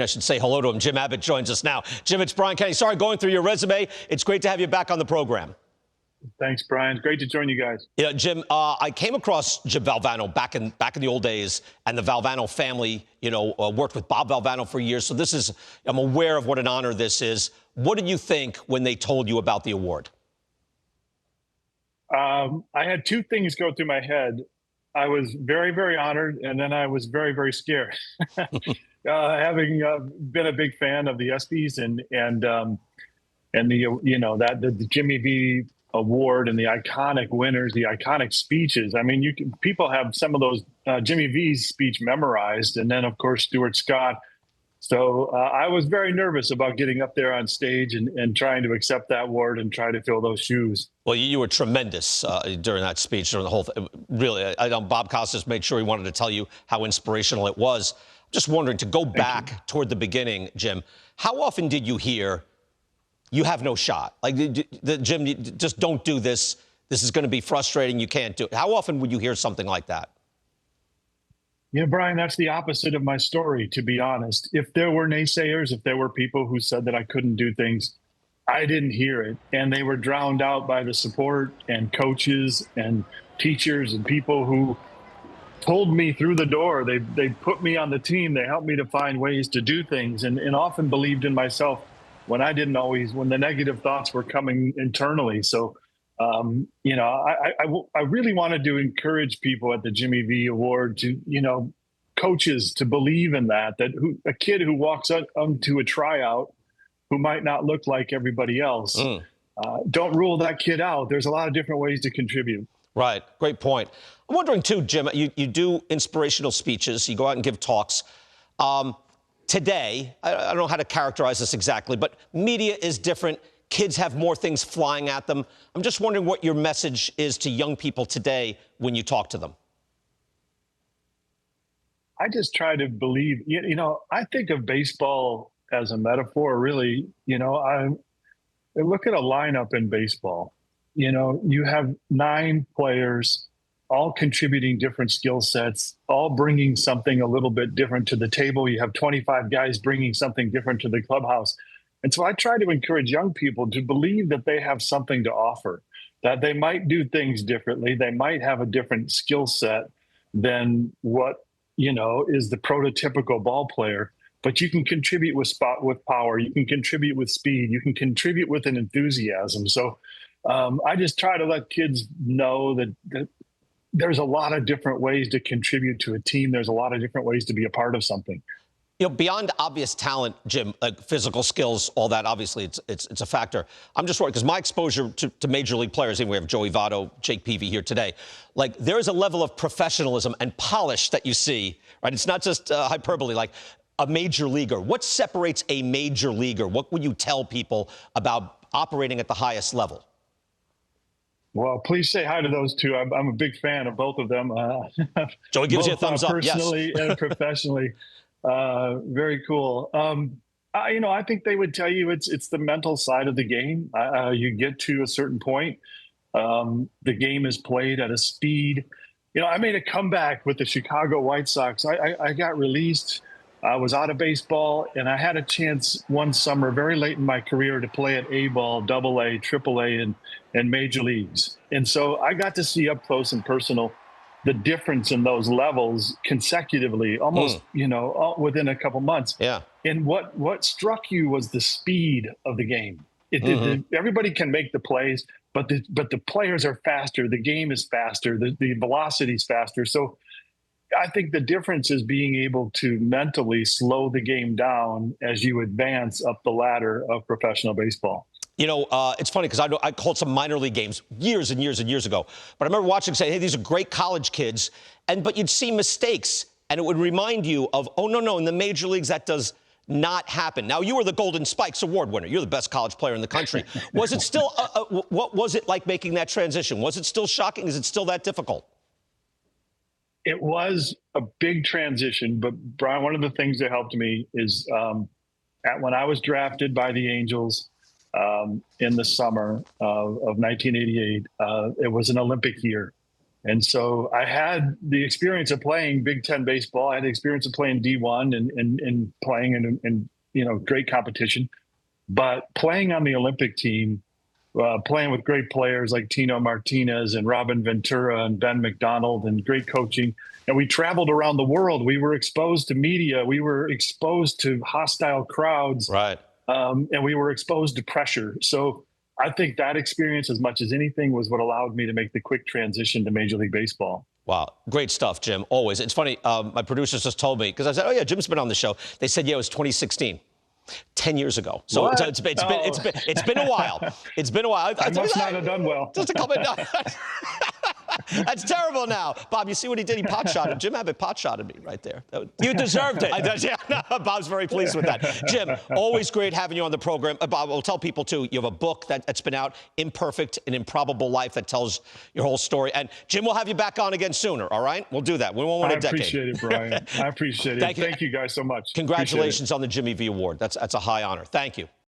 I should say hello to him. Jim Abbott joins us now. Jim, it's Brian Kenny. Sorry, going through your resume. It's great to have you back on the program. Thanks, Brian. Great to join you guys. Yeah, Jim, I came across Jim Valvano back in the old days, and the Valvano family, worked with Bob Valvano for years. So I'm aware of what an honor this is. What did you think when they told you about the award? I had two things go through my head. I was very, very honored, and then I was very, very scared. Having been a big fan of the ESPYs and the Jimmy V award and the iconic winners, the iconic speeches. I mean, people have some of those Jimmy V's speech memorized, and then of course Stuart Scott. So I was very nervous about getting up there on stage and trying to accept that award and try to fill those shoes. Well, you were tremendous during that speech, during the whole thing. Really, I know Bob Costas made sure he wanted to tell you how inspirational it was. Just wondering, to go back toward the beginning, Jim, how often did you hear, you have no shot? Like, Jim, just don't do this. This is going to be frustrating. You can't do it. How often would you hear something like that? Brian, that's the opposite of my story, to be honest. If there were naysayers, if there were people who said that I couldn't do things, I didn't hear it. And they were drowned out by the support and coaches and teachers and people who told me through the door. They put me on the team. They helped me to find ways to do things and often believed in myself when I didn't always, when the negative thoughts were coming internally. So, I really wanted to encourage people at the Jimmy V Award to, coaches to believe in that a kid who walks onto a tryout who might not look like everybody else, don't rule that kid out. There's a lot of different ways to contribute. Right. Great point. I'm wondering, too, Jim, you do inspirational speeches. You go out and give talks. Today, I don't know how to characterize this exactly, but media is different. Kids have more things flying at them. I'm just wondering what your message is to young people today when you talk to them. I just try to believe, I think of baseball as a metaphor, really. I look at a lineup in baseball. You have 9 players, all contributing different skill sets, all bringing something a little bit different to the table. You have 25 guys bringing something different to the clubhouse. And so I try to encourage young people to believe that they have something to offer, that they might do things differently. They might have a different skill set than what, is the prototypical ball player. But you can contribute with power. You can contribute with speed. You can contribute with an enthusiasm. So I just try to let kids know that there's a lot of different ways to contribute to a team. There's a lot of different ways to be a part of something. Beyond obvious talent, Jim, like physical skills, all that, obviously, it's a factor. I'm just worried because my exposure to major league players, and we have Joey Votto, Jake Peavy here today, like there is a level of professionalism and polish that you see, right? It's not just hyperbole, like a major leaguer. What separates a major leaguer? What would you tell people about operating at the highest level? Well, please say hi to those two. I'm a big fan of both of them. Joey gives you a thumbs up, personally and professionally. Very cool. I think they would tell you it's the mental side of the game. You get to a certain point. The game is played at a speed. I made a comeback with the Chicago White Sox. I got released. I was out of baseball, and I had a chance one summer, very late in my career, to play at A-ball, AA, AAA, and major leagues. And so I got to see up close and personal the difference in those levels consecutively, almost, within a couple months. Yeah. And what struck you was the speed of the game. Everybody can make the plays, but the players are faster. The game is faster. The velocity is faster. So I think the difference is being able to mentally slow the game down as you advance up the ladder of professional baseball. It's funny because I called some minor league games years and years and years ago. But I remember watching and saying, hey, these are great college kids. But you'd see mistakes, and it would remind you of, oh, no, in the major leagues, that does not happen. Now, you were the Golden Spikes Award winner. You're the best college player in the country. Was it still, what was it like making that transition? Was it still shocking? Is it still that difficult? It was a big transition. But, Brian, one of the things that helped me is when I was drafted by the Angels, in the summer of 1988. It was an Olympic year. And so I had the experience of playing Big Ten baseball. I had the experience of playing D1 and playing in great competition. But playing on the Olympic team, playing with great players like Tino Martinez and Robin Ventura and Ben McDonald and great coaching. And we traveled around the world. We were exposed to media. We were exposed to hostile crowds. Right. And we were exposed to pressure. So I think that experience, as much as anything, was what allowed me to make the quick transition to Major League Baseball. Wow. Great stuff, Jim. Always. It's funny. My producers just told me, because I said, oh, yeah, Jim's been on the show. They said, yeah, it was 2016. 10 years ago. So it's been a while. It's been a while. I must not have done well. Just a couple of That's terrible now. Bob, you see what he did? He pot-shotted. Jim Abbott pot-shotted me right there. You deserved it. Bob's very pleased with that. Jim, always great having you on the program. Bob, we'll tell people, too, you have a book that's been out, Imperfect and Improbable Life, that tells your whole story. And Jim, we'll have you back on again sooner, all right? We'll do that. We won't want a decade. I appreciate it, Brian. I appreciate it. Thank you guys so much. Congratulations on the Jimmy V Award. That's a high honor. Thank you.